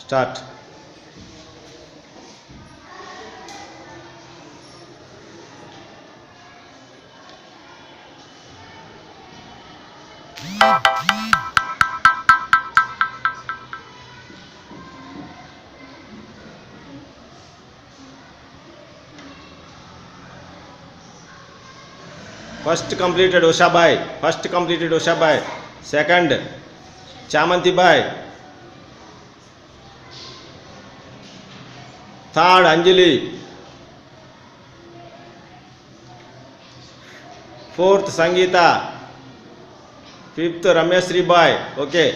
Start. First completed Usha Bhai. First completed Usha Bhai. Second Chamanti Bhai. Third Anjali. Fourth Sangeeta. Fifth Rameshri Bhai. Okay,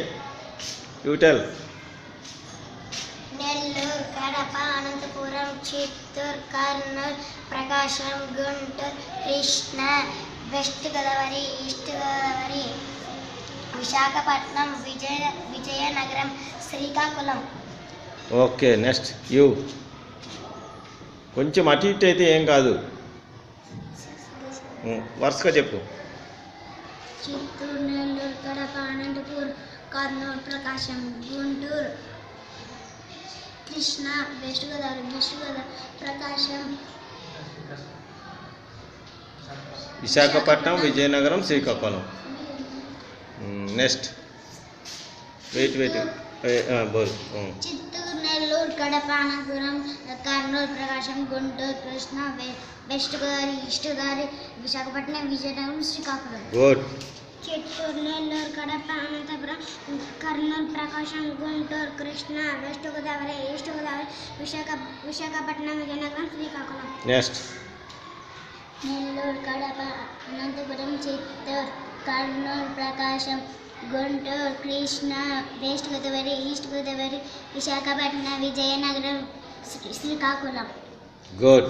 you tell. Nellore, Kadapa, Anantapuram, Chittoor, Kurnool, Prakasam, Guntur, Krishna, west Godavari, east Godavari, Visakhapatnam, Vizianagaram, Srikakulam. Okay, next you. కొంచెం అటు ఇటు అయితే ఏం కాదు, వరుసగా చెప్పు. Chittoor, Nellore, Kadapa, Anantapuram, Kurnool, Prakasam, Guntur, Krishna, west Godavari, Prakasam, Visakhapatnam, Vizianagaram, Srikakulam. Next wait బోల్. Chittoor, Nellore, Kadapa, Anantapuram, Kurnool, Prakasam, Guntur, Krishna, west Godavari, east Godavari, Visakhapatnam, Vizianagaram, Srikakulam. Good. Chittoor, Nellore, Kadapa, Anantapuram, Kurnool, Prakasam, Guntur, Krishna, west Godavari, east Godavari, Visakhapatnam, Vizianagaram, Srikakulam. Next Nellore, Kadapa, Anantapuram, Chittoor, Kurnool, Prakasam, Guntur, Krishna, west Godavari, east Godavari, Visakhapatnam, Vizianagaram, Srikakulam. Good.